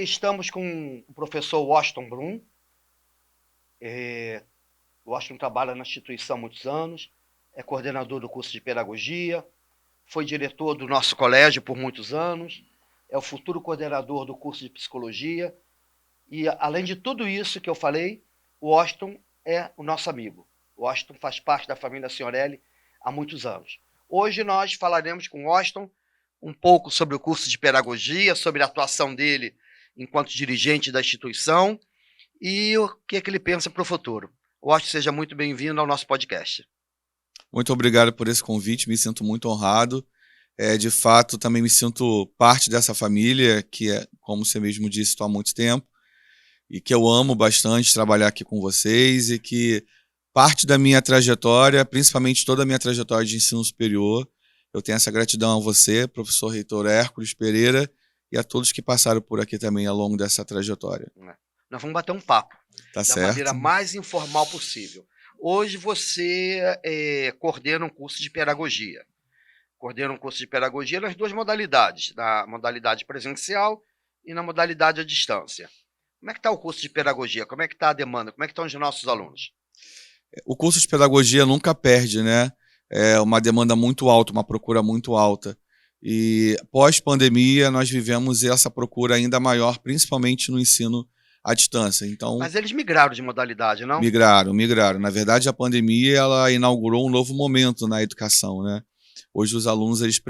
estamos com o professor Washington Brum. O Washington trabalha na instituição há muitos anos, é coordenador do curso de pedagogia, foi diretor do nosso colégio por muitos anos, é o futuro coordenador do curso de psicologia e, além de tudo isso que eu falei, o Washington é o nosso amigo. O Washington faz parte da família Signorelli há muitos anos. Hoje nós falaremos com o Washington um pouco sobre o curso de pedagogia, sobre a atuação dele enquanto dirigente da instituição e o que é que ele pensa para o futuro. Washington, seja muito bem-vindo ao nosso podcast. Muito obrigado por esse convite, me sinto muito honrado. De fato, também me sinto parte dessa família, que é, como você mesmo disse, estou há muito tempo, e que eu amo bastante trabalhar aqui com vocês, e que parte da minha trajetória, principalmente toda a minha trajetória de ensino superior, eu tenho essa gratidão a você, professor reitor Hércules Pereira, e a todos que passaram por aqui também ao longo dessa trajetória. Nós vamos bater um papo Tá da certo. maneira mais informal possível. Hoje você coordena um curso de pedagogia. Coordena um curso de pedagogia nas duas modalidades, na modalidade presencial e na modalidade à distância. Como é que está o curso de pedagogia? Como é que está a demanda? Como é que estão os nossos alunos? O curso de pedagogia nunca perde, né? É uma demanda muito alta, uma procura muito alta. E pós-pandemia nós vivemos essa procura ainda maior, principalmente no ensino à distância. Então, mas eles migraram de modalidade, não? Migraram. Na verdade, a pandemia ela inaugurou um novo momento na educação, né? Hoje os alunos eles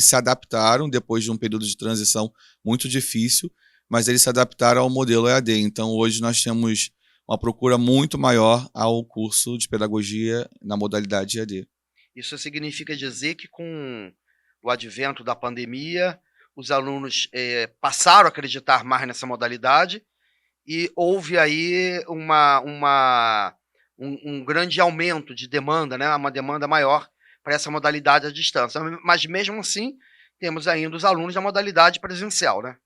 se adaptaram depois de um período de transição muito difícil, mas eles se adaptaram ao modelo EAD. Então hoje nós temos uma procura muito maior ao curso de pedagogia na modalidade EAD. Isso significa dizer que com o advento da pandemia, os alunos passaram a acreditar mais nessa modalidade e houve aí um grande aumento de demanda, né? Uma demanda maior para essa modalidade à distância. Mas mesmo assim, temos ainda os alunos da modalidade presencial, né?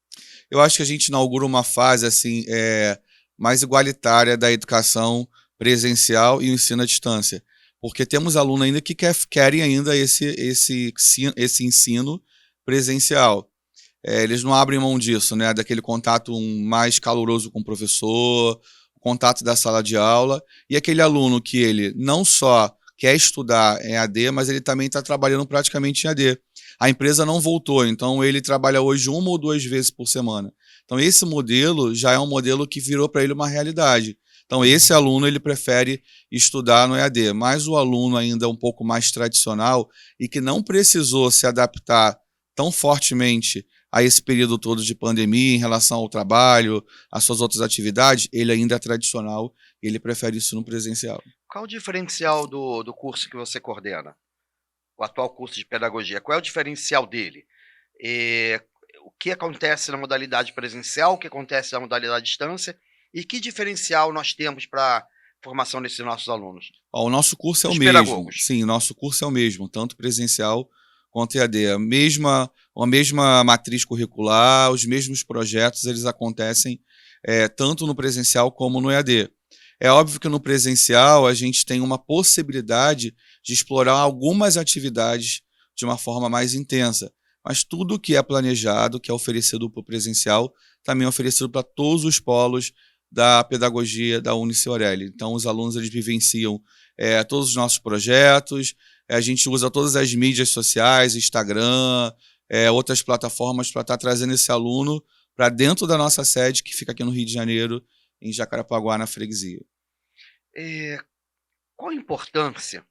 Eu acho que a gente inaugura uma fase assim, mais igualitária da educação presencial e o ensino à distância. Porque temos alunos ainda que querem ainda esse ensino presencial. Eles não abrem mão disso, né? Daquele contato mais caloroso com o professor, o contato da sala de aula, e aquele aluno que ele não só quer estudar em AD, mas ele também está trabalhando praticamente em AD. A empresa não voltou, então ele trabalha hoje 1 ou 2 vezes por semana. Então esse modelo já é um modelo que virou para ele uma realidade. Então esse aluno ele prefere estudar no EAD, mas o aluno ainda um pouco mais tradicional e que não precisou se adaptar tão fortemente a esse período todo de pandemia em relação ao trabalho, às suas outras atividades, ele ainda é tradicional e ele prefere isso no presencial. Qual o diferencial do curso que você coordena? O atual curso de pedagogia, qual é o diferencial dele? O que acontece na modalidade presencial, o que acontece na modalidade distância e que diferencial nós temos para a formação desses nossos alunos? O nosso curso é o mesmo. Pedagogos. Sim, o nosso curso é o mesmo, tanto presencial quanto EAD. A mesma matriz curricular, os mesmos projetos, eles acontecem tanto no presencial como no EAD. É óbvio que no presencial a gente tem uma possibilidade de explorar algumas atividades de uma forma mais intensa, mas tudo que é planejado, que é oferecido para o presencial, também é oferecido para todos os polos da pedagogia da Unisignorelli. Então os alunos eles vivenciam todos os nossos projetos, a gente usa todas as mídias sociais, Instagram, outras plataformas para estar trazendo esse aluno para dentro da nossa sede, que fica aqui no Rio de Janeiro, em Jacarapaguá, na freguesia. Qual a importância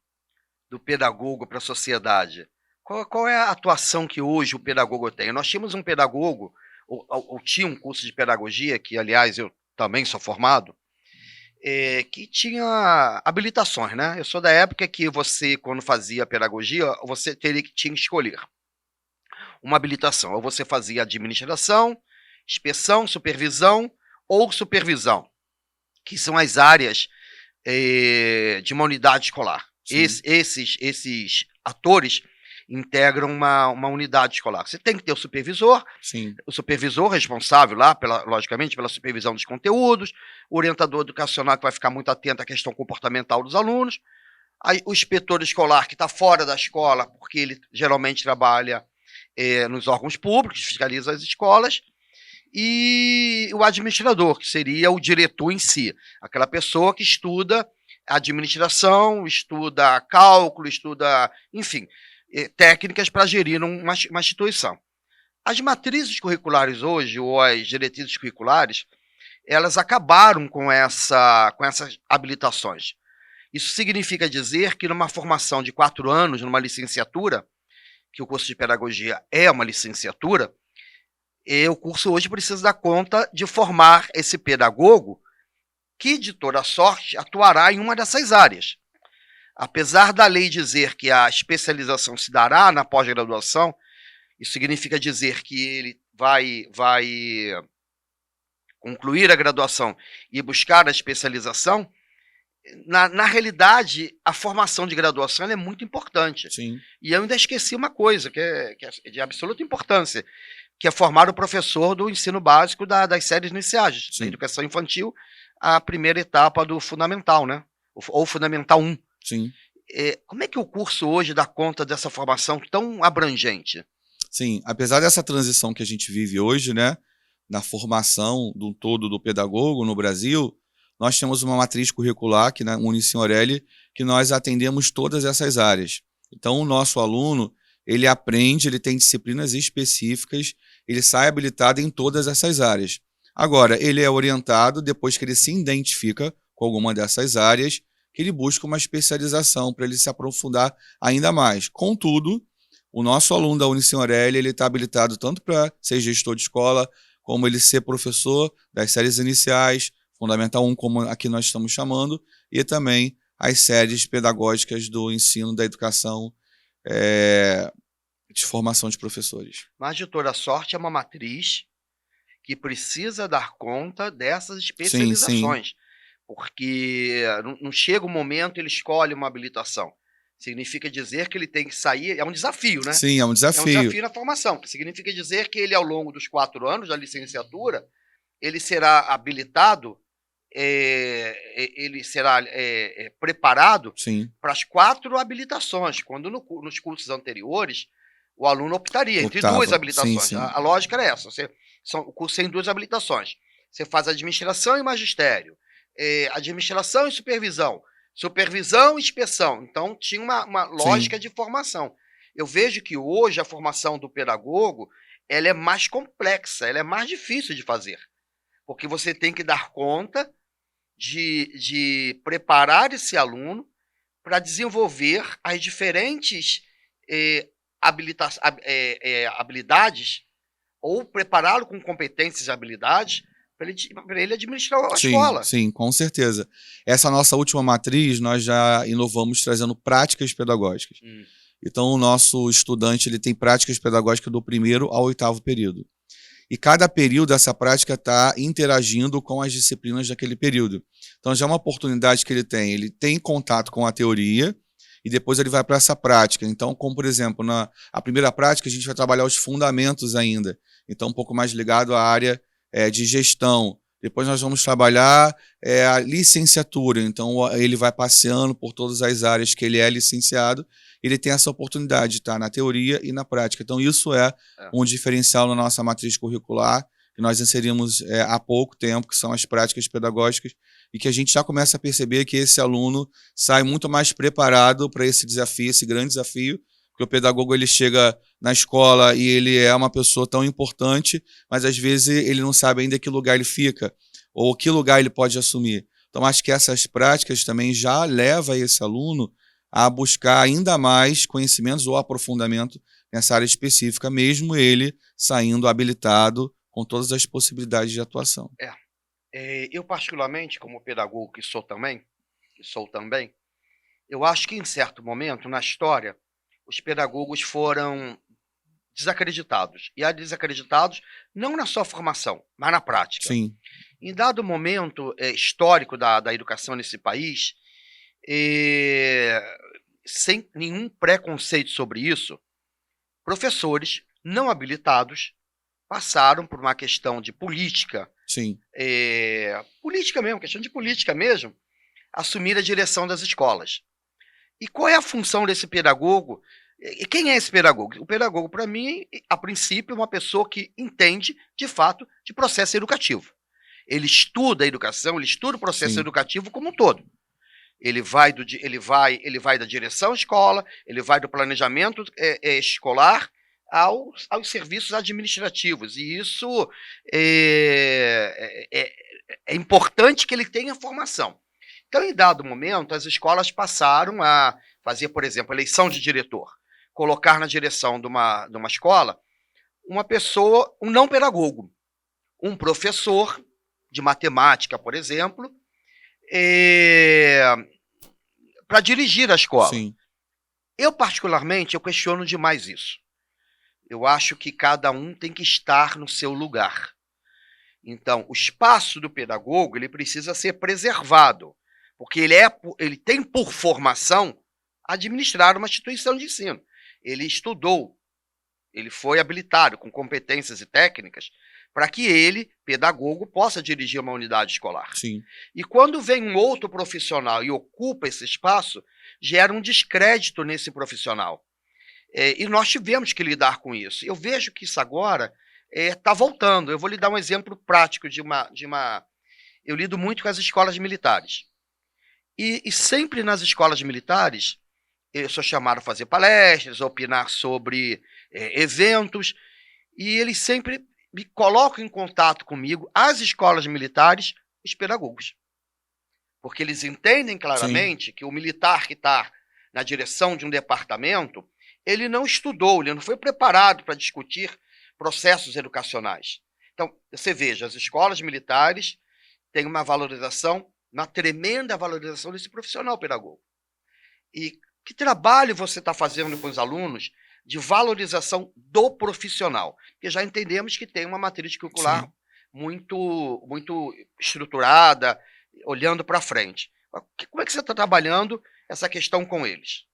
do pedagogo para a sociedade? Qual é a atuação que hoje o pedagogo tem? Nós tínhamos um pedagogo, ou tinha um curso de pedagogia, que aliás eu também sou formado, que tinha habilitações, né? Eu sou da época que você, quando fazia pedagogia, você tinha que escolher uma habilitação. Ou você fazia administração, inspeção, supervisão ou supervisão, que são as áreas de uma unidade escolar. Esses atores integram uma unidade escolar. Você tem que ter o supervisor, Sim. O supervisor responsável lá, logicamente, pela supervisão dos conteúdos, o orientador educacional que vai ficar muito atento à questão comportamental dos alunos, aí, o inspetor escolar que está fora da escola, porque ele geralmente trabalha nos órgãos públicos, fiscaliza as escolas, e o administrador, que seria o diretor em si, aquela pessoa que estuda administração, estuda cálculo, estuda, enfim, técnicas para gerir uma instituição. As matrizes curriculares hoje, ou as diretrizes curriculares, elas acabaram com essas habilitações. Isso significa dizer que numa formação de 4 anos, numa licenciatura, que o curso de pedagogia é uma licenciatura, o curso hoje precisa dar conta de formar esse pedagogo que, de toda sorte, atuará em uma dessas áreas. Apesar da lei dizer que a especialização se dará na pós-graduação, isso significa dizer que ele vai concluir a graduação e buscar a especialização. Na realidade, a formação de graduação é muito importante. Sim. E eu ainda esqueci uma coisa que é de absoluta importância, que é formar o professor do ensino básico das séries iniciais, Sim. da educação infantil, a primeira etapa do fundamental, né? Ou fundamental 1. Sim. Como é que o curso hoje dá conta dessa formação tão abrangente? Sim, apesar dessa transição que a gente vive hoje, né, na formação do todo do pedagogo no Brasil, nós temos uma matriz curricular aqui na Unicinhorelli que nós atendemos todas essas áreas. Então, o nosso aluno, ele aprende, ele tem disciplinas específicas, ele sai habilitado em todas essas áreas. Agora, ele é orientado, depois que ele se identifica com alguma dessas áreas, que ele busca uma especialização para ele se aprofundar ainda mais. Contudo, o nosso aluno da Unicinhorelli, ele está habilitado tanto para ser gestor de escola, como ele ser professor das séries iniciais, Fundamental 1, como aqui nós estamos chamando, e também as séries pedagógicas do ensino da educação de formação de professores. Mas, de toda sorte, é uma matriz que precisa dar conta dessas especializações. Sim. Porque não chega o momento ele escolhe uma habilitação. Significa dizer que ele tem que sair... É um desafio, né? Sim, é um desafio. É um desafio na formação. Que significa dizer que ele, ao longo dos 4 anos da licenciatura, ele será habilitado, ele será preparado para as 4 habilitações, quando nos cursos anteriores o aluno optaria entre 2 habilitações. Sim. A lógica era essa. O curso tem 2 habilitações. Você faz administração e magistério, administração e supervisão, supervisão e inspeção. Então, tinha uma lógica de formação. Eu vejo que hoje a formação do pedagogo ela é mais complexa, ela é mais difícil de fazer. Porque você tem que dar conta de preparar esse aluno para desenvolver as diferentes habilidades, ou prepará-lo com competências e habilidades para ele administrar a escola. Sim, com certeza. Essa nossa última matriz, nós já inovamos trazendo práticas pedagógicas. Então, o nosso estudante ele tem práticas pedagógicas do 1º ao 8º período. E cada período, essa prática está interagindo com as disciplinas daquele período. Então, já é uma oportunidade que ele tem contato com a teoria e depois ele vai para essa prática. Então, como por exemplo, a primeira prática, a gente vai trabalhar os fundamentos ainda. Então, um pouco mais ligado à área de gestão. Depois nós vamos trabalhar a licenciatura. Então, ele vai passeando por todas as áreas que ele é licenciado. Ele tem essa oportunidade de estar na teoria e na prática. Então, isso é um diferencial na nossa matriz curricular, que nós inserimos há pouco tempo, que são as práticas pedagógicas, e que a gente já começa a perceber que esse aluno sai muito mais preparado para esse desafio, esse grande desafio, porque o pedagogo ele chega na escola e ele é uma pessoa tão importante, mas às vezes ele não sabe ainda que lugar ele fica, ou que lugar ele pode assumir. Então, acho que essas práticas também já levam esse aluno a buscar ainda mais conhecimentos ou aprofundamento nessa área específica, mesmo ele saindo habilitado com todas as possibilidades de atuação. Eu, particularmente, como pedagogo que sou também, eu acho que em certo momento, na história, os pedagogos foram desacreditados. E há desacreditados não na sua formação, mas na prática. Sim. Em dado momento histórico da educação nesse país, sem nenhum preconceito sobre isso, professores não habilitados passaram por uma questão de política, questão de política mesmo, assumir a direção das escolas. E qual é a função desse pedagogo E quem é esse pedagogo? O pedagogo, para mim, a princípio, é uma pessoa que entende, de fato, de processo educativo. Ele estuda a educação, ele estuda o processo Sim, educativo como um todo. Ele vai da direção à escola, ele vai do planejamento escolar aos serviços administrativos. E isso é importante que ele tenha formação. Então, em dado momento, as escolas passaram a fazer, por exemplo, eleição de diretor, colocar na direção de uma escola uma pessoa, um não pedagogo, um professor de matemática, por exemplo, para dirigir a escola. sim, Eu, particularmente, eu questiono demais isso. Eu acho que cada um tem que estar no seu lugar. Então, o espaço do pedagogo ele precisa ser preservado, porque ele tem por formação administrar uma instituição de ensino. Ele estudou, ele foi habilitado com competências e técnicas para que ele, pedagogo, possa dirigir uma unidade escolar. sim. E quando vem um outro profissional e ocupa esse espaço, gera um descrédito nesse profissional. E nós tivemos que lidar com isso. Eu vejo que isso agora está voltando. Eu vou lhe dar um exemplo prático de uma. Eu lido muito com as escolas militares. E sempre nas escolas militares, eu sou chamado a fazer palestras, a opinar sobre eventos, e eles sempre me colocam em contato comigo, as escolas militares, os pedagogos. Porque eles entendem claramente que o militar que está na direção de um departamento, ele não estudou, ele não foi preparado para discutir processos educacionais. Então, você veja, as escolas militares têm uma valorização, uma tremenda valorização desse profissional pedagogo. E que trabalho você está fazendo com os alunos de valorização do profissional? Porque já entendemos que tem uma matriz curricular muito estruturada, olhando para frente. Como é que você está trabalhando essa questão com eles?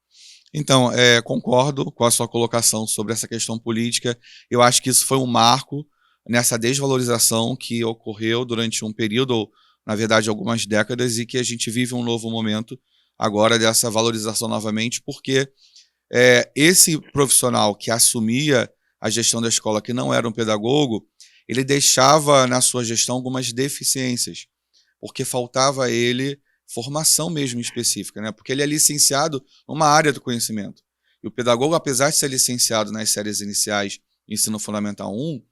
Então, concordo com a sua colocação sobre essa questão política. Eu acho que isso foi um marco nessa desvalorização que ocorreu durante um período, ou, na verdade, algumas décadas, e que a gente vive um novo momento agora dessa valorização novamente, porque esse profissional que assumia a gestão da escola, que não era um pedagogo, ele deixava na sua gestão algumas deficiências, porque faltava a ele formação mesmo específica, né? Porque ele é licenciado numa área do conhecimento. E o pedagogo, apesar de ser licenciado nas séries iniciais, ensino fundamental 1,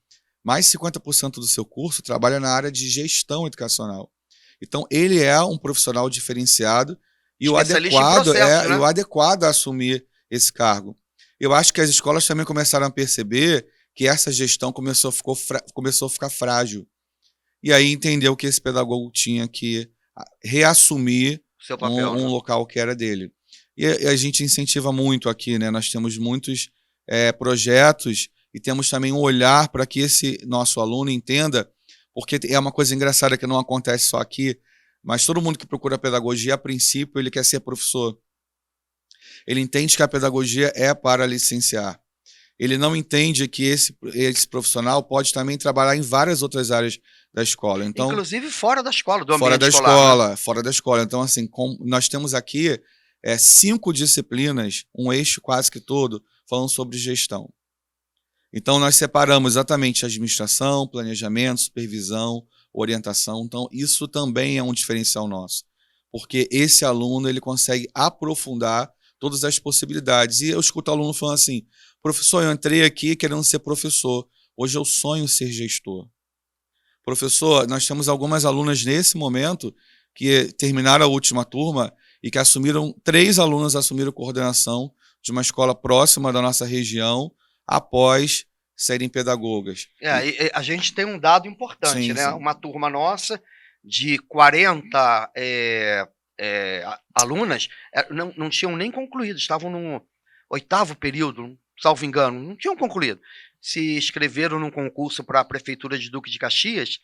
mais de 50% do seu curso trabalha na área de gestão educacional. Então, ele é um profissional diferenciado e o adequado a assumir esse cargo. Eu acho que as escolas também começaram a perceber que essa gestão começou a ficar frágil. E aí entendeu que esse pedagogo tinha que reassumir seu papel, um local que era dele. E a gente incentiva muito aqui, né? Nós temos muitos projetos e temos também um olhar para que esse nosso aluno entenda, porque é uma coisa engraçada que não acontece só aqui, mas todo mundo que procura pedagogia, a princípio, ele quer ser professor. Ele entende que a pedagogia é para licenciar. Ele não entende que esse profissional pode também trabalhar em várias outras áreas da escola. Então, inclusive fora da escola, do ambiente escolar. Fora da escola. Então, assim, nós temos aqui 5 disciplinas, um eixo quase que todo, falando sobre gestão. Então, nós separamos exatamente administração, planejamento, supervisão, orientação. Então, isso também é um diferencial nosso, porque esse aluno ele consegue aprofundar todas as possibilidades. E eu escuto o aluno falando assim: professor, eu entrei aqui querendo ser professor, hoje eu sonho ser gestor. Professor, nós temos algumas alunas nesse momento que terminaram a última turma e que 3 alunas assumiram coordenação de uma escola próxima da nossa região após serem pedagogas. A gente tem um dado importante, Sim, né? sim. Uma turma nossa de 40 alunas não tinham nem concluído, estavam no 8º período, salvo engano, não tinham concluído. Se inscreveram num concurso para a Prefeitura de Duque de Caxias,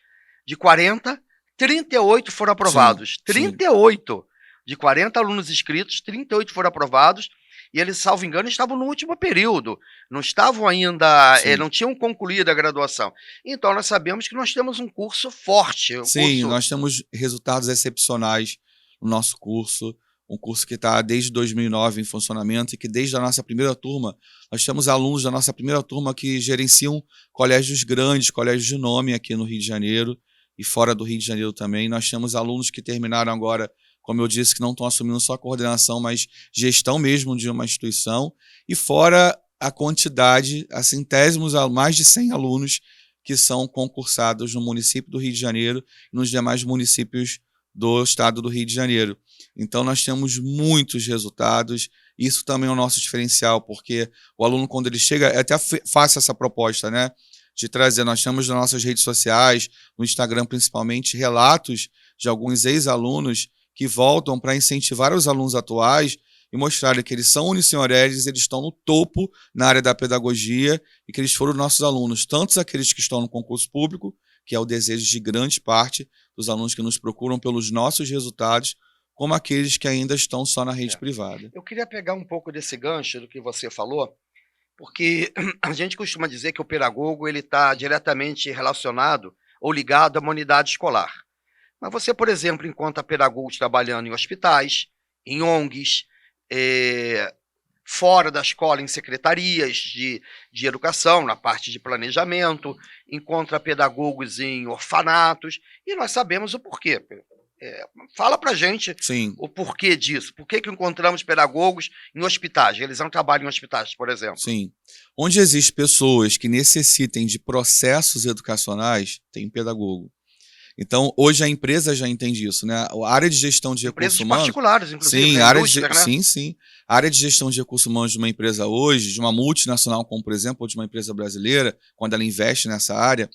de 40, 38 foram aprovados. Sim, 38! Sim. De 40 alunos inscritos, 38 foram aprovados, e eles, salvo engano, estavam no último período, não estavam ainda, não tinham concluído a graduação. Então, nós sabemos que nós temos um curso forte. Sim, nós temos resultados excepcionais no nosso curso. um curso que está desde 2009 em funcionamento e que desde a nossa primeira turma, nós temos alunos da nossa primeira turma que gerenciam colégios grandes, colégios de nome aqui no Rio de Janeiro e fora do Rio de Janeiro também. Nós temos alunos que terminaram agora, como eu disse, que não estão assumindo só coordenação, mas gestão mesmo de uma instituição. E fora a quantidade, a centésimos, mais de 100 alunos que são concursados no município do Rio de Janeiro e nos demais municípios do estado do Rio de Janeiro. Então, nós temos muitos resultados. Isso também é o nosso diferencial, porque o aluno, quando ele chega, eu até faço essa proposta, né, de trazer. Nós temos nas nossas redes sociais, no Instagram principalmente, relatos de alguns ex-alunos que voltam para incentivar os alunos atuais e mostrarem que eles são unisenhores, eles estão no topo na área da pedagogia e que eles foram nossos alunos, tanto aqueles que estão no concurso público, que é o desejo de grande parte dos alunos que nos procuram pelos nossos resultados, como aqueles que ainda estão só na rede privada. Eu queria pegar um pouco desse gancho do que você falou, porque a gente costuma dizer que o pedagogo ele está diretamente relacionado ou ligado a uma unidade escolar. Mas você, por exemplo, encontra pedagogos trabalhando em hospitais, em ONGs, fora da escola, em secretarias de educação, na parte de planejamento, encontra pedagogos em orfanatos, e nós sabemos o porquê. Fala pra gente o porquê disso. Por que encontramos pedagogos em hospitais? Eles não trabalham em hospitais, por exemplo. Sim. Onde existem pessoas que necessitem de processos educacionais, tem pedagogo. Então, hoje a empresa já entende isso, né? A área de gestão de recursos humanos... particulares, inclusive, sim, né? Sim. A área de gestão de recursos humanos de uma empresa hoje, de uma multinacional como, por exemplo, ou de uma empresa brasileira, quando ela investe nessa área,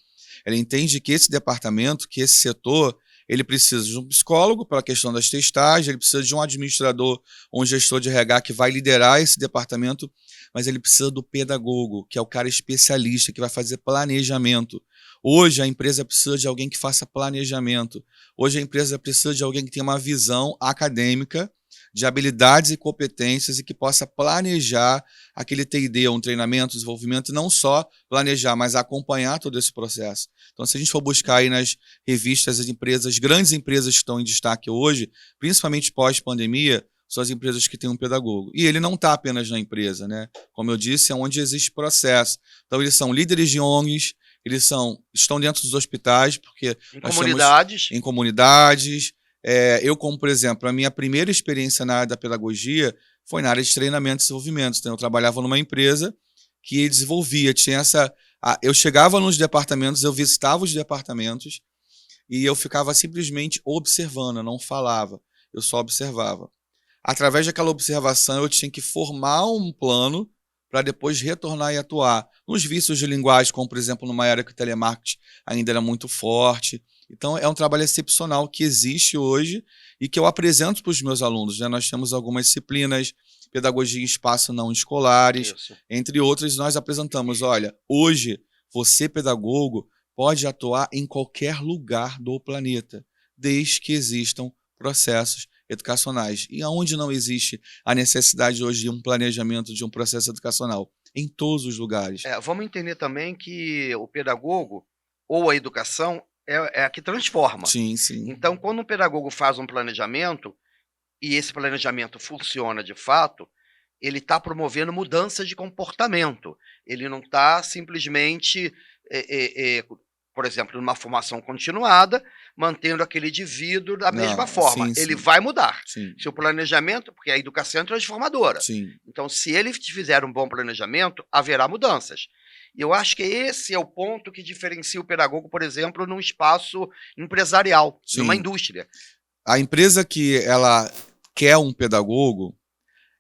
ela entende que esse departamento, que esse setor, ele precisa de um psicólogo pela questão das testagens, ele precisa de um administrador ou um gestor de RH que vai liderar esse departamento, mas ele precisa do pedagogo, que é o cara especialista, que vai fazer planejamento. Hoje a empresa precisa de alguém que faça planejamento. Hoje a empresa precisa de alguém que tenha uma visão acadêmica, de habilidades e competências e que possa planejar aquele T&D, um treinamento, desenvolvimento, e não só planejar, mas acompanhar todo esse processo. Então, se a gente for buscar aí nas revistas as empresas, grandes empresas que estão em destaque hoje, principalmente pós-pandemia, são as empresas que têm um pedagogo. E ele não está apenas na empresa, né? Como eu disse, é onde existe processo. Então, eles são líderes de ONGs, eles estão dentro dos hospitais, porque em comunidades. Eu, como, por exemplo, a minha primeira experiência na área da pedagogia foi na área de treinamento e desenvolvimento. Então, eu trabalhava numa empresa que desenvolvia, eu chegava nos departamentos, eu visitava os departamentos e eu ficava simplesmente observando, eu não falava, eu só observava. Através daquela observação, eu tinha que formar um plano para depois retornar e atuar. Nos vícios de linguagem, como, por exemplo, numa área que o telemarketing ainda era muito forte. Então, é um trabalho excepcional que existe hoje e que eu apresento para os meus alunos, né? Nós temos algumas disciplinas, pedagogia em espaço não escolares, entre outras, nós apresentamos, olha, hoje, você, pedagogo, pode atuar em qualquer lugar do planeta, desde que existam processos educacionais. E aonde não existe a necessidade hoje de um planejamento de um processo educacional? Em todos os lugares. Vamos entender também que o pedagogo ou a educação é a que transforma. Sim, sim. Então, quando um pedagogo faz um planejamento e esse planejamento funciona de fato, ele está promovendo mudança de comportamento. Ele não está simplesmente, por exemplo, numa formação continuada, mantendo aquele indivíduo da mesma forma. Ele vai mudar. Sim. Se o planejamento, porque a educação é transformadora. Sim. Então, se ele fizer um bom planejamento, haverá mudanças. E eu acho que esse é o ponto que diferencia o pedagogo, por exemplo, num espaço empresarial, numa indústria. A empresa que ela quer um pedagogo,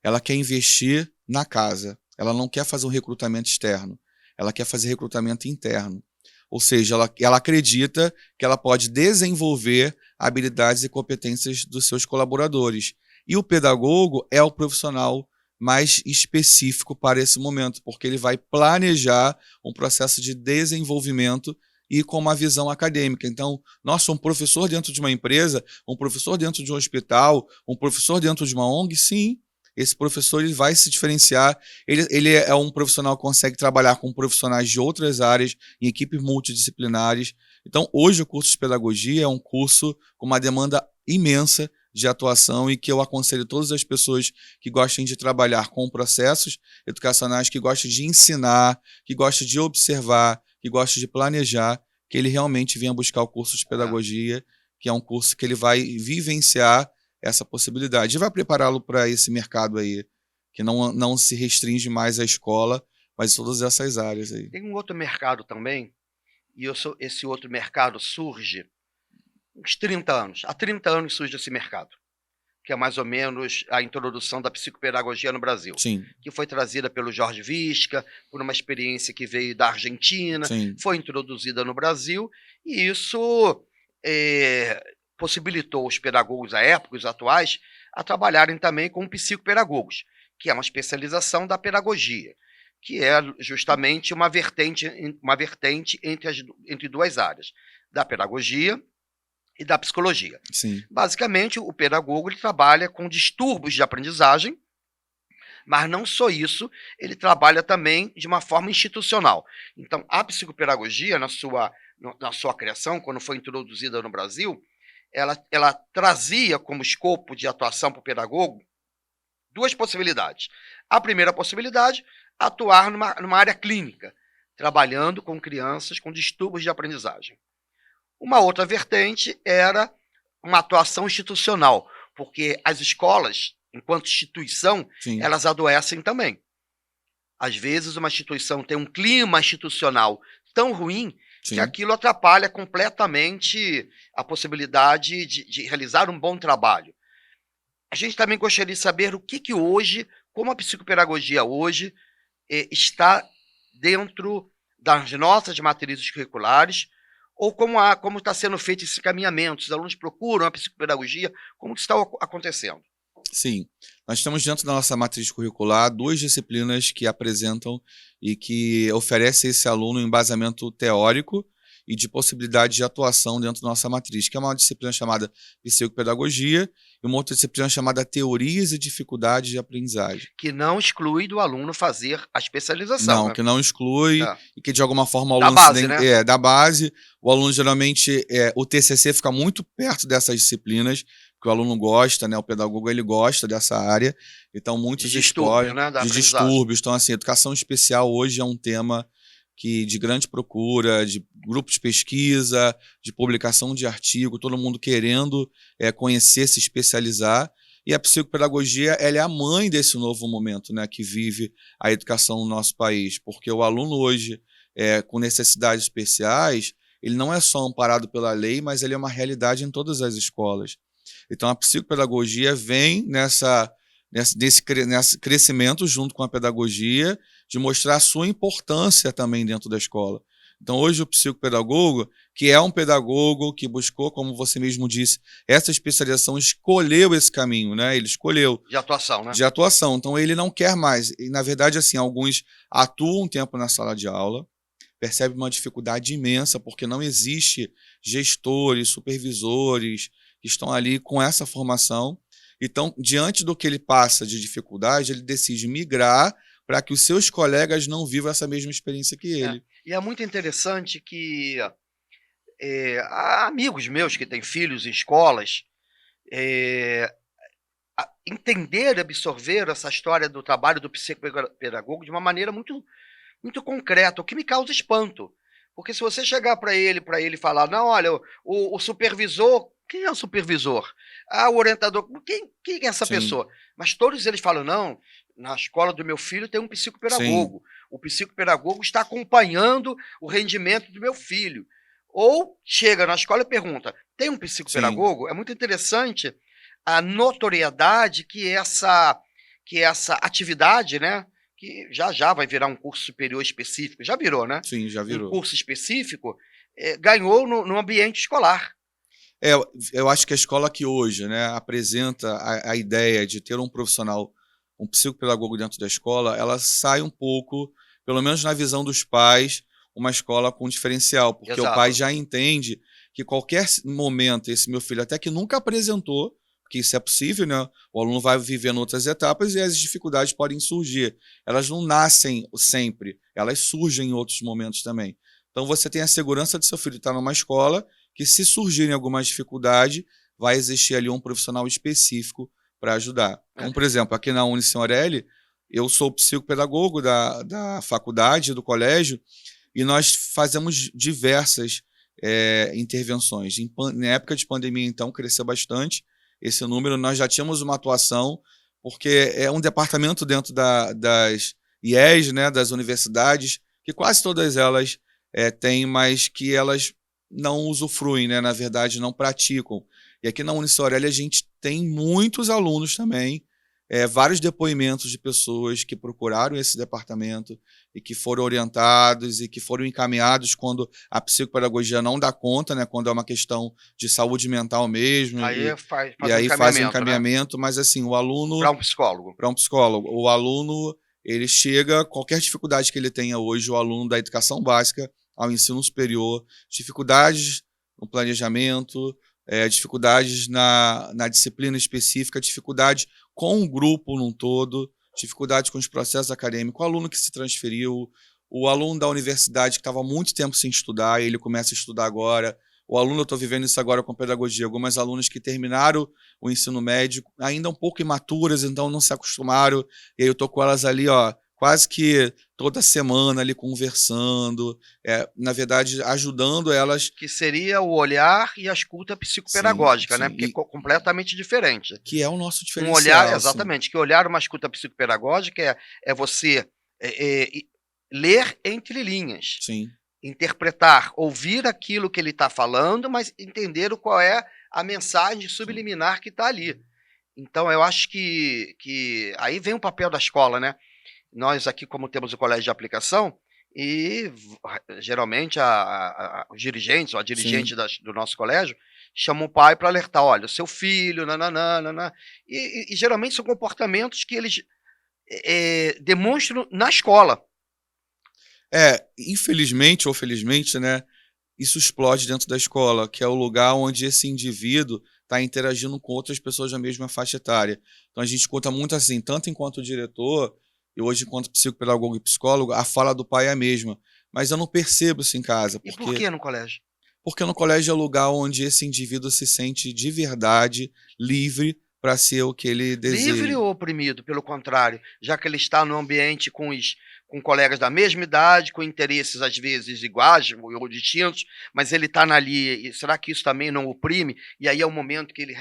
ela quer investir na casa. Ela não quer fazer um recrutamento externo. Ela quer fazer recrutamento interno. Ou seja, ela acredita que ela pode desenvolver habilidades e competências dos seus colaboradores. E o pedagogo é o profissional mais específico para esse momento, porque ele vai planejar um processo de desenvolvimento e com uma visão acadêmica. Então, um professor dentro de uma empresa, um professor dentro de um hospital, um professor dentro de uma ONG, sim, esse professor ele vai se diferenciar, ele é um profissional que consegue trabalhar com profissionais de outras áreas, em equipes multidisciplinares. Então, hoje o curso de pedagogia é um curso com uma demanda imensa de atuação e que eu aconselho todas as pessoas que gostem de trabalhar com processos educacionais, que gostem de ensinar, que gostem de observar, que gostem de planejar, que ele realmente venha buscar o curso de pedagogia, que é um curso que ele vai vivenciar essa possibilidade e vai prepará-lo para esse mercado aí, que não se restringe mais à escola, mas todas essas áreas aí. Tem um outro mercado também, e esse outro mercado surge uns 30 anos. Há 30 anos surge esse mercado, que é mais ou menos a introdução da psicopedagogia no Brasil, Sim, que foi trazida pelo Jorge Visca, por uma experiência que veio da Argentina, sim, foi introduzida no Brasil, e isso possibilitou os pedagogos à época, os atuais, a trabalharem também com psicopedagogos, que é uma especialização da pedagogia, que é justamente uma vertente entre duas áreas, da pedagogia e da psicologia. sim, Basicamente, o pedagogo ele trabalha com distúrbios de aprendizagem, mas não só isso, ele trabalha também de uma forma institucional. Então, a psicopedagogia, na sua criação, quando foi introduzida no Brasil, ela trazia como escopo de atuação para o pedagogo duas possibilidades. A primeira possibilidade, atuar numa área clínica, trabalhando com crianças com distúrbios de aprendizagem. Uma outra vertente era uma atuação institucional, porque as escolas, enquanto instituição, sim, elas adoecem também. Às vezes, uma instituição tem um clima institucional tão ruim sim. que aquilo atrapalha completamente a possibilidade de realizar um bom trabalho. A gente também gostaria de saber o que hoje, como a psicopedagogia hoje, está dentro das nossas matrizes curriculares, ou como está sendo feito esse encaminhamento. Os alunos procuram a psicopedagogia, como que está acontecendo? Sim, nós temos dentro da nossa matriz curricular 2 disciplinas que apresentam e que oferecem a esse aluno um embasamento teórico e de possibilidade de atuação dentro da nossa matriz, que é uma disciplina chamada Psicopedagogia e uma outra disciplina chamada Teorias e Dificuldades de Aprendizagem. Que não exclui do aluno fazer a especialização, Não, né? que não exclui e que de alguma forma o Da aluno base, né? da base. O aluno geralmente, o TCC fica muito perto dessas disciplinas, porque o aluno gosta, né? O pedagogo ele gosta dessa área. Então muitos escolhem Né? Da de aprendizagem. distúrbios. Então assim, educação especial hoje é um tema de grande procura, de grupos de pesquisa, de publicação de artigo, todo mundo querendo conhecer, se especializar. E a psicopedagogia ela é a mãe desse novo momento, né, que vive a educação no nosso país, porque o aluno hoje, com necessidades especiais, ele não é só amparado pela lei, mas ele é uma realidade em todas as escolas. Então a psicopedagogia vem nesse crescimento junto com a pedagogia, de mostrar a sua importância também dentro da escola. Então, hoje, o psicopedagogo, que é um pedagogo que buscou, como você mesmo disse, essa especialização, escolheu esse caminho, né? Ele escolheu. De atuação, né? De atuação. Então, ele não quer mais. E, na verdade, assim, alguns atuam um tempo na sala de aula, percebem uma dificuldade imensa, porque não existe gestores, supervisores que estão ali com essa formação. Então, diante do que ele passa de dificuldade, ele decide migrar para que os seus colegas não vivam essa mesma experiência que ele. E é muito interessante que há amigos meus que têm filhos em escolas, entender e absorver essa história do trabalho do psicopedagogo de uma maneira muito, muito concreta, o que me causa espanto. Porque se você chegar para ele falar, não, olha, o supervisor, quem é o supervisor? O orientador, quem é essa pessoa? Mas todos eles falam, não, na escola do meu filho tem um psicopedagogo. Sim. O psicopedagogo está acompanhando o rendimento do meu filho. Ou chega na escola e pergunta, tem um psicopedagogo? Sim. É muito interessante a notoriedade que essa atividade, né, que já vai virar um curso superior específico, já virou, né? Sim, já virou. Um curso específico, ganhou no ambiente escolar. Eu acho que a escola que hoje, né, apresenta a ideia de ter um profissional, um psicopedagogo dentro da escola, ela sai um pouco, pelo menos na visão dos pais, uma escola com diferencial, porque Exato. O pai já entende que qualquer momento, esse meu filho até que nunca apresentou, que isso é possível, né? O aluno vai vivendo outras etapas e as dificuldades podem surgir. Elas não nascem sempre, elas surgem em outros momentos também. Então você tem a segurança de seu filho estar numa escola que, se surgirem alguma dificuldade, vai existir ali um profissional específico para ajudar. Então, por exemplo, aqui na Unicim Aureli, eu sou psicopedagogo da faculdade, do colégio, e nós fazemos diversas intervenções. Na época de pandemia, então, cresceu bastante esse número. Nós já tínhamos uma atuação, porque é um departamento dentro das IES, né, das universidades, que quase todas elas têm, mas que elas não usufruem, né, na verdade, não praticam. E aqui na Unicim Aureli a gente tem muitos alunos também, vários depoimentos de pessoas que procuraram esse departamento e que foram orientados e que foram encaminhados quando a psicopedagogia não dá conta, né, quando é uma questão de saúde mental mesmo. Aí faz E aí faz o encaminhamento, encaminhamento, né? Mas assim, o aluno... Para um psicólogo. Para um psicólogo. O aluno, ele chega, qualquer dificuldade que ele tenha hoje, o aluno da educação básica ao ensino superior, dificuldades no planejamento, dificuldades na disciplina específica, dificuldades com o grupo num todo, dificuldades com os processos acadêmicos, o aluno que se transferiu, o aluno da universidade que estava há muito tempo sem estudar, ele começa a estudar agora, o aluno, eu estou vivendo isso agora com pedagogia, algumas alunas que terminaram o ensino médio, ainda um pouco imaturas, então não se acostumaram, e aí eu estou com elas ali, ó, quase que toda semana ali conversando, na verdade ajudando elas. Que seria o olhar e a escuta psicopedagógica, sim, né? Porque é completamente diferente. Que é o nosso diferencial. Um olhar, exatamente, que olhar uma escuta psicopedagógica é você ler entre linhas. Sim. Interpretar, ouvir aquilo que ele está falando, mas entender qual é a mensagem subliminar que está ali. Então, eu acho que aí vem o papel da escola, né? Nós aqui, como temos o colégio de aplicação, e geralmente os dirigentes, ou a dirigente do nosso colégio, chamam o pai para alertar, olha, o seu filho, nananana, e geralmente são comportamentos que eles demonstram na escola. Infelizmente ou felizmente, né, isso explode dentro da escola, que é o lugar onde esse indivíduo está interagindo com outras pessoas da mesma faixa etária. Então a gente conta muito assim, tanto enquanto diretor, e hoje enquanto psicopedagogo e psicólogo, a fala do pai é a mesma. Mas eu não percebo isso em casa. E por que no colégio? Porque no colégio é o lugar onde esse indivíduo se sente de verdade livre para ser o que ele deseja. Livre ou oprimido, pelo contrário, já que ele está no ambiente com colegas da mesma idade, com interesses às vezes iguais ou distintos, mas ele está ali, e será que isso também não oprime? E aí é o momento que ele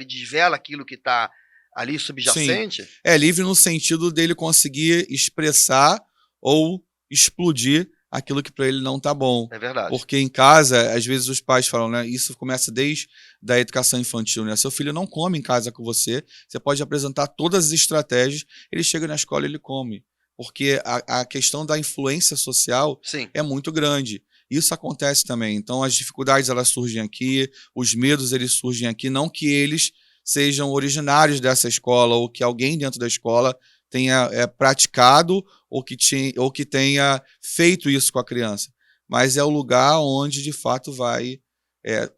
desvela aquilo que está ali subjacente? Sim. Livre no sentido dele conseguir expressar ou explodir aquilo que para ele não tá bom. É verdade. Porque em casa, às vezes os pais falam, né? Isso começa desde a educação infantil, né? Seu filho não come em casa com você, você pode apresentar todas as estratégias, ele chega na escola e ele come. Porque a questão da influência social é muito grande. Isso acontece também. Então as dificuldades elas surgem aqui, os medos eles surgem aqui, não que eles sejam originários dessa escola ou que alguém dentro da escola tenha praticado ou que tenha feito isso com a criança. Mas é o lugar onde, de fato, vai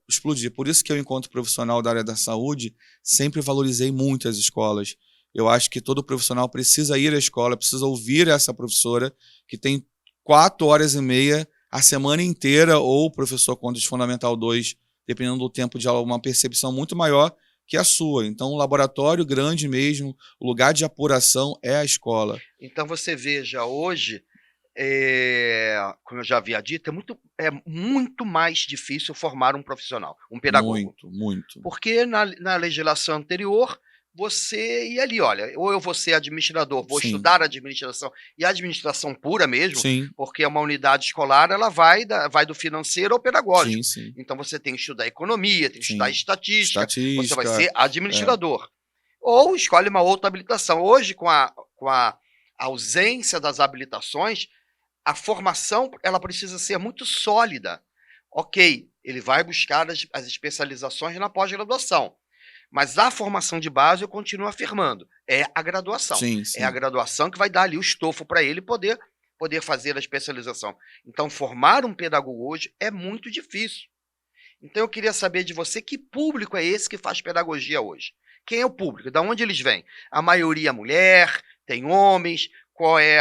explodir. Por isso que eu, enquanto profissional da área da saúde, sempre valorizei muito as escolas. Eu acho que todo profissional precisa ir à escola, precisa ouvir essa professora que tem 4 horas e meia a semana inteira, ou o professor quando de Fundamental 2, dependendo do tempo de aula, uma percepção muito maior que a sua. Então, um laboratório grande mesmo, o lugar de apuração é a escola. Então, você veja, hoje, como eu já havia dito, é muito mais difícil formar um profissional, um pedagogo. Muito, muito. Porque na legislação anterior, você ia ali, olha, ou eu vou ser administrador, vou estudar administração, e administração pura mesmo, porque uma unidade escolar ela vai do financeiro ao pedagógico. Então você tem que estudar economia, tem que estudar estatística, você vai ser administrador. Ou escolhe uma outra habilitação. Hoje, com a ausência das habilitações, a formação ela precisa ser muito sólida. Ok, ele vai buscar as especializações na pós-graduação. Mas a formação de base, eu continuo afirmando, é a graduação. É a graduação que vai dar ali o estofo para ele poder fazer a especialização. Então, formar um pedagogo hoje é muito difícil. Então, eu queria saber de você, que público é esse que faz pedagogia hoje? Quem é o público? Da onde eles vêm? A maioria é mulher? Tem homens? Qual é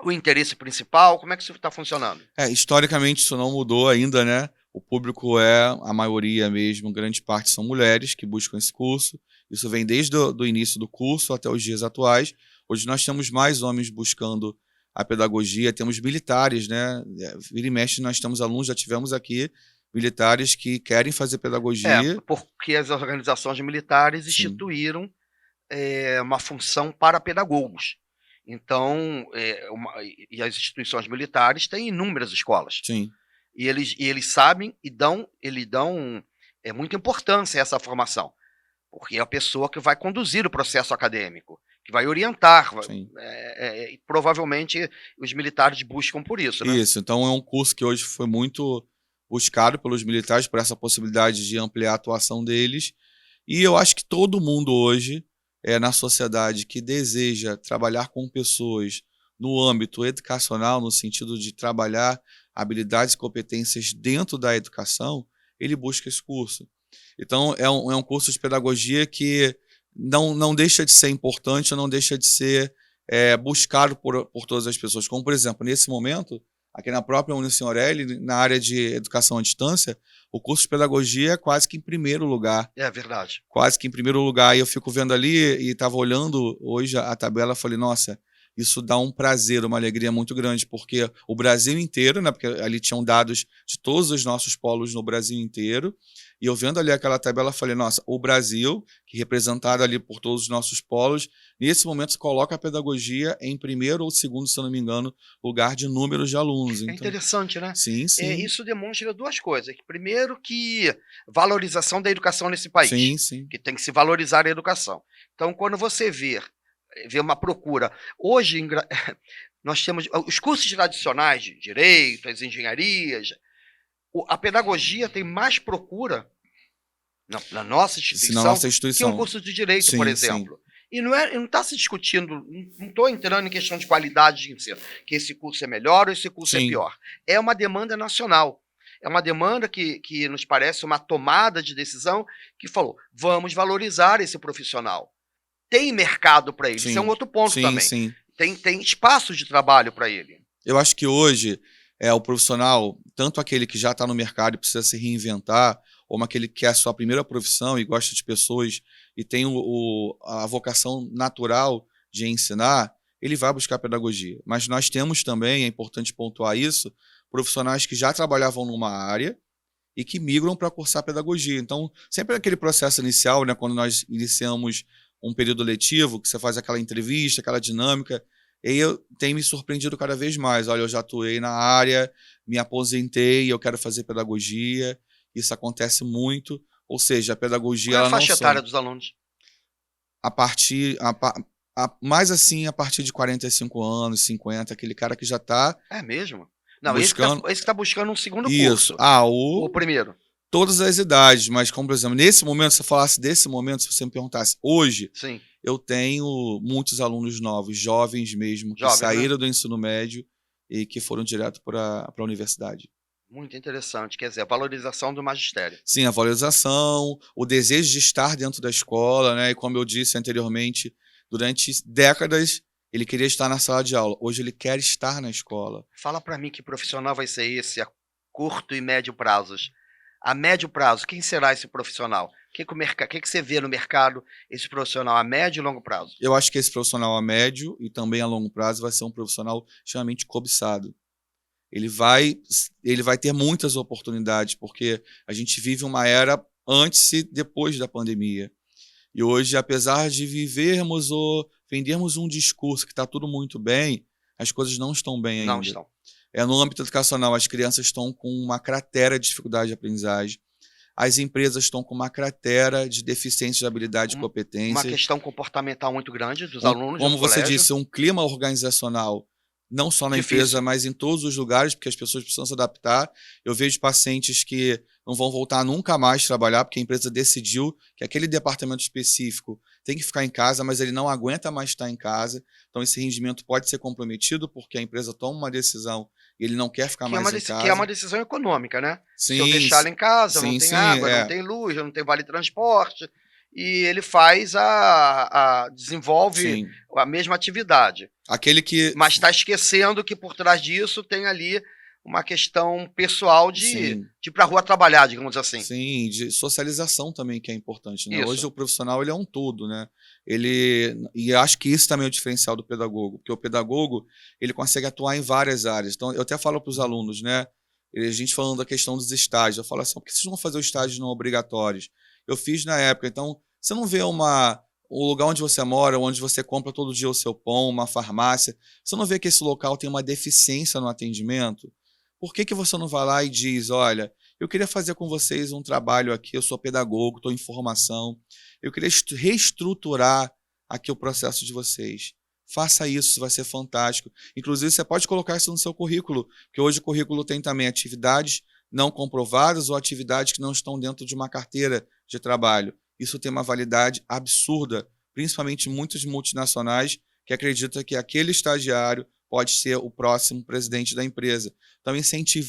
o interesse principal? Como é que isso está funcionando? Historicamente, isso não mudou ainda, né? O público a maioria mesmo, grande parte são mulheres que buscam esse curso. Isso vem desde o início do curso até os dias atuais. Hoje nós temos mais homens buscando a pedagogia, temos militares, né? Vira e mexe, nós temos alunos, já tivemos aqui militares que querem fazer pedagogia. Porque as organizações militares Sim. instituíram uma função para pedagogos. Então, e as instituições militares têm inúmeras escolas. Sim. E eles sabem e dão muita importância a essa formação, porque é a pessoa que vai conduzir o processo acadêmico, que vai orientar. E provavelmente os militares buscam por isso, né? Isso, então é um curso que hoje foi muito buscado pelos militares por essa possibilidade de ampliar a atuação deles. E eu acho que todo mundo hoje, na sociedade, que deseja trabalhar com pessoas no âmbito educacional, no sentido de trabalhar habilidades e competências dentro da educação, ele busca esse curso. Então, é um curso de pedagogia que não deixa de ser importante, não deixa de ser buscado por todas as pessoas. Como, por exemplo, nesse momento, aqui na própria Unisenhorelli, na área de educação à distância, o curso de pedagogia é quase que em primeiro lugar. É verdade. Quase que em primeiro lugar. E eu fico vendo ali e estava olhando hoje a tabela, falei, nossa, isso dá um prazer, uma alegria muito grande, porque o Brasil inteiro, né, porque ali tinham dados de todos os nossos polos no Brasil inteiro, e eu vendo ali aquela tabela, falei, nossa, o Brasil, que representado ali por todos os nossos polos, nesse momento coloca a pedagogia em primeiro ou segundo, se eu não me engano, lugar de números de alunos. Então, interessante, né? Sim, sim. Isso demonstra duas coisas. Primeiro, que valorização da educação nesse país. Sim, sim. Que tem que se valorizar a educação. Então, quando você vê uma procura. Hoje, nós temos os cursos tradicionais de direito, as engenharias, a pedagogia tem mais procura na nossa instituição, que um curso de direito, sim, por exemplo. Sim. E não está se discutindo, não estou entrando em questão de qualidade de ensino, que esse curso é melhor ou esse curso é pior. É uma demanda nacional. É uma demanda que nos parece uma tomada de decisão que falou, vamos valorizar esse profissional. Tem mercado para ele, isso é um outro ponto também. Sim. Tem espaço de trabalho para ele. Eu acho que hoje o profissional, tanto aquele que já está no mercado e precisa se reinventar, ou aquele que é a sua primeira profissão e gosta de pessoas e tem a vocação natural de ensinar, ele vai buscar pedagogia. Mas nós temos também, é importante pontuar isso, profissionais que já trabalhavam numa área e que migram para cursar pedagogia. Então, sempre aquele processo inicial, né, quando nós iniciamos um período letivo, que você faz aquela entrevista, aquela dinâmica, e eu tenho me surpreendido cada vez mais. Olha, eu já atuei na área, me aposentei, eu quero fazer pedagogia. Isso acontece muito. Ou seja, a pedagogia... Qual é a faixa etária dos alunos? Mais assim, a partir de 45 anos, 50, aquele cara que já está... É mesmo? Não, buscando... esse que está buscando um segundo curso. Isso. O primeiro. Todas as idades, mas como, por exemplo, nesse momento, se eu falasse desse momento, se você me perguntasse, hoje, sim, eu tenho muitos alunos novos, jovens mesmo, que saíram, né, do ensino médio e que foram direto para a universidade. Muito interessante, quer dizer, a valorização do magistério. Sim, a valorização, o desejo de estar dentro da escola, né? E como eu disse anteriormente, durante décadas ele queria estar na sala de aula, hoje ele quer estar na escola. Fala para mim que profissional vai ser esse a curto e médio prazos. A médio prazo, quem será esse profissional? O que você vê no mercado, esse profissional a médio e longo prazo? Eu acho que esse profissional a médio e também a longo prazo vai ser um profissional extremamente cobiçado. Ele vai ter muitas oportunidades, porque a gente vive uma era antes e depois da pandemia. E hoje, apesar de vivermos ou vendermos um discurso que está tudo muito bem, as coisas não estão bem ainda. Não estão. No âmbito educacional, as crianças estão com uma cratera de dificuldade de aprendizagem. As empresas estão com uma cratera de deficiências de habilidade e competência. Uma questão comportamental muito grande dos alunos. Como você disse, um clima organizacional, não só na empresa, mas em todos os lugares, porque as pessoas precisam se adaptar. Eu vejo pacientes que não vão voltar nunca mais trabalhar, porque a empresa decidiu que aquele departamento específico tem que ficar em casa, mas ele não aguenta mais estar em casa. Então, esse rendimento pode ser comprometido, porque a empresa toma uma decisão e ele não quer ficar mais em casa. Que é uma decisão econômica, né? Sim, se eu deixar ele em casa, não tem água, não tem luz, não tem vale transporte, e ele desenvolve a mesma atividade. Aquele que... Mas está esquecendo que por trás disso tem ali uma questão pessoal de Sim. ir para a rua trabalhar, digamos assim. Sim, de socialização também que é importante, né? Hoje Isso. o profissional ele é um todo, né? E acho que isso também é o diferencial do pedagogo, porque o pedagogo ele consegue atuar em várias áreas. Então eu até falo para os alunos, né? A gente falando da questão dos estágios, eu falo assim, por que vocês vão fazer os estágios não obrigatórios? Eu fiz na época, então você não vê o lugar onde você mora, onde você compra todo dia o seu pão, uma farmácia, você não vê que esse local tem uma deficiência no atendimento? Por que você não vai lá e diz, olha, eu queria fazer com vocês um trabalho aqui, eu sou pedagogo, estou em formação, eu queria reestruturar aqui o processo de vocês. Faça isso, vai ser fantástico. Inclusive, você pode colocar isso no seu currículo, porque hoje o currículo tem também atividades não comprovadas ou atividades que não estão dentro de uma carteira de trabalho. Isso tem uma validade absurda, principalmente muitas multinacionais que acreditam que aquele estagiário pode ser o próximo presidente da empresa. Então,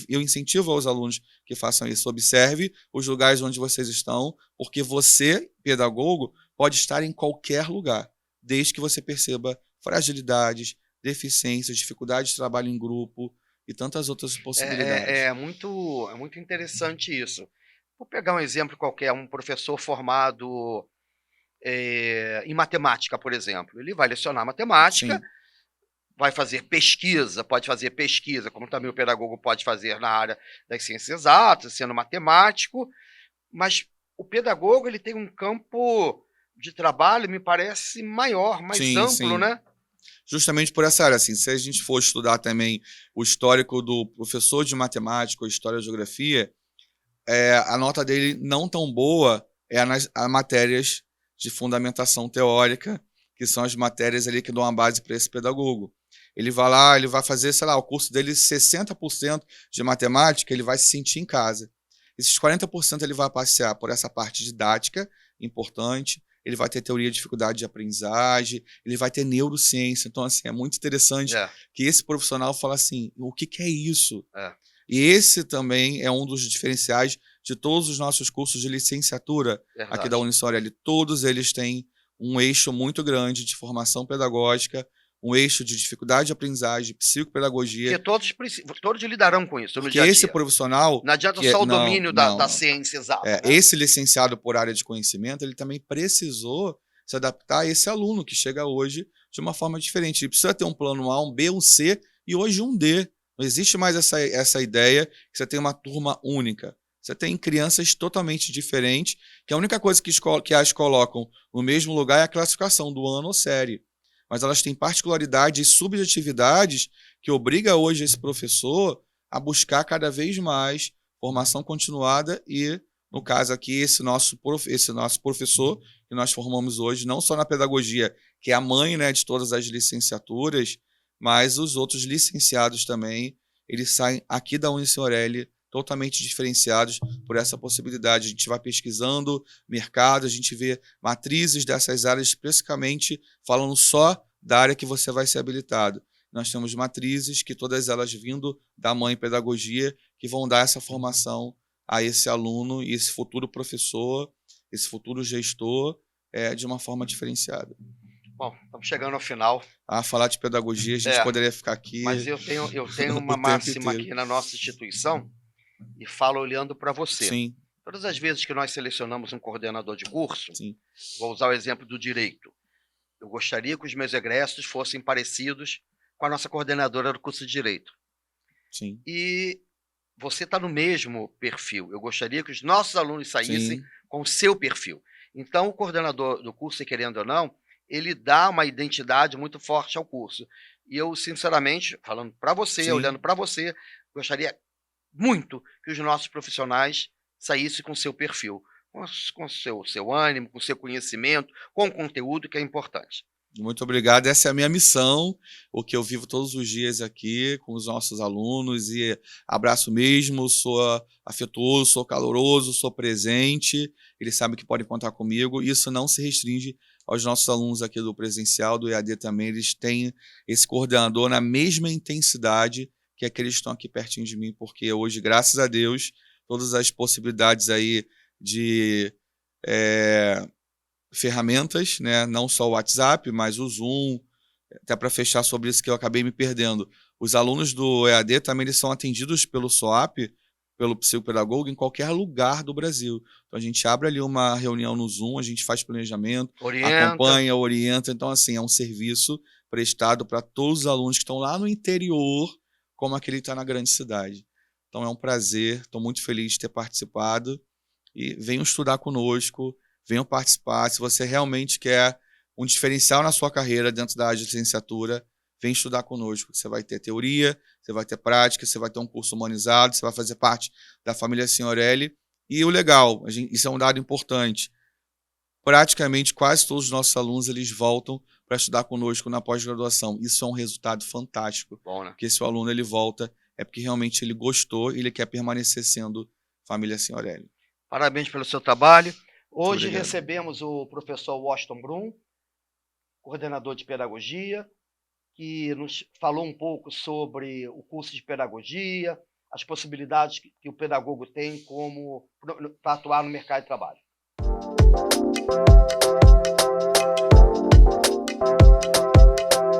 eu incentivo aos alunos que façam isso. Observe os lugares onde vocês estão, porque você, pedagogo, pode estar em qualquer lugar, desde que você perceba fragilidades, deficiências, dificuldades de trabalho em grupo e tantas outras possibilidades. É muito interessante isso. Vou pegar um exemplo qualquer, um professor formado em matemática, por exemplo. Ele vai lecionar matemática, Sim, vai fazer pesquisa, pode fazer pesquisa, como também o pedagogo pode fazer na área das ciências exatas, sendo matemático, mas o pedagogo ele tem um campo de trabalho, me parece, maior, mais sim, amplo, sim. né? Justamente por essa área, assim, se a gente for estudar também o histórico do professor de matemática ou história e geografia, a nota dele não tão boa é nas matérias de fundamentação teórica, que são as matérias ali que dão uma base para esse pedagogo. Ele vai lá, ele vai fazer, sei lá, o curso dele 60% de matemática, ele vai se sentir em casa. Esses 40% ele vai passear por essa parte didática, importante, ele vai ter teoria de dificuldade de aprendizagem, ele vai ter neurociência. Então, assim, é muito interessante É, que esse profissional fala assim, o que é isso? é, E esse também é um dos diferenciais de todos os nossos cursos de licenciatura aqui da verdade. Unisorelli. Todos eles têm um eixo muito grande de formação pedagógica, um eixo de dificuldade de aprendizagem, Porque psicopedagogia, todos lidarão com isso no porque dia a esse dia. profissional, Não adianta que é, só o não, domínio não, da não. ciência exata, né? Esse licenciado por área de conhecimento, ele também precisou se adaptar a esse aluno que chega hoje de uma forma diferente. Ele precisa ter um plano A, um B, um C e hoje um D. Não existe mais essa ideia que você tem uma turma única. Você tem crianças totalmente diferentes, que a única coisa que as colocam no mesmo lugar é a classificação do ano ou série. Mas elas têm particularidades e subjetividades que obriga hoje esse professor a buscar cada vez mais formação continuada e, no caso aqui, esse nosso professor que nós formamos hoje, não só na pedagogia, que é a mãe, né, de todas as licenciaturas, mas os outros licenciados também, eles saem aqui da Unisorelli totalmente diferenciados por essa possibilidade. A gente vai pesquisando mercado, a gente vê matrizes dessas áreas, especificamente falando só da área que você vai ser habilitado. Nós temos matrizes que todas elas vindo da mãe pedagogia, que vão dar essa formação a esse aluno e esse futuro professor, esse futuro gestor, de uma forma diferenciada. Bom, estamos chegando ao final. Falar de pedagogia, a gente É, poderia ficar aqui mas eu tenho uma o tempo máxima inteiro. aqui na nossa instituição e falo olhando para você. Sim, Todas as vezes que nós selecionamos um coordenador de curso, sim, vou usar o exemplo do direito. Eu gostaria que os meus egressos fossem parecidos com a nossa coordenadora do curso de direito. sim, E você está no mesmo perfil. Eu gostaria que os nossos alunos saíssem sim, com o seu perfil. Então, o coordenador do curso, querendo ou não, ele dá uma identidade muito forte ao curso. E eu, sinceramente, falando para você, sim. olhando para você, gostaria muito que os nossos profissionais saíssem com o seu perfil, com o seu ânimo, com o seu conhecimento, com o conteúdo que é importante. Muito obrigado. Essa é a minha missão, o que eu vivo todos os dias aqui com os nossos alunos. E abraço mesmo, sou afetuoso, sou caloroso, sou presente. Eles sabem que podem contar comigo. Isso não se restringe aos nossos alunos aqui do presencial, do EAD também. Eles têm esse coordenador na mesma intensidade que aqueles que estão aqui pertinho de mim, porque hoje, graças a Deus, todas as possibilidades aí de ferramentas, né? Não só o WhatsApp, mas o Zoom, até para fechar sobre isso que eu acabei me perdendo. Os alunos do EAD também eles são atendidos pelo SOAP, pelo psicopedagogo, em qualquer lugar do Brasil. Então, a gente abre ali uma reunião no Zoom, a gente faz planejamento, acompanha, orienta. Então, assim, é um serviço prestado para todos os alunos que estão lá no interior, como aquele que está na grande cidade. Então, é um prazer, estou muito feliz de ter participado. E venham estudar conosco, venham participar. Se você realmente quer um diferencial na sua carreira dentro da área de licenciatura, vem estudar conosco. Você vai ter teoria, você vai ter prática, você vai ter um curso humanizado, você vai fazer parte da família Signorelli. E o legal, isso é um dado importante, praticamente quase todos os nossos alunos eles voltam para estudar conosco na pós-graduação. Isso é um resultado fantástico. Bom, né? Porque se o aluno ele volta, é porque realmente ele gostou e ele quer permanecer sendo família Signorelli. Parabéns pelo seu trabalho. Hoje obrigado. recebemos o professor Washington Brum, coordenador de pedagogia, que nos falou um pouco sobre o curso de pedagogia, as possibilidades que o pedagogo tem para atuar no mercado de trabalho.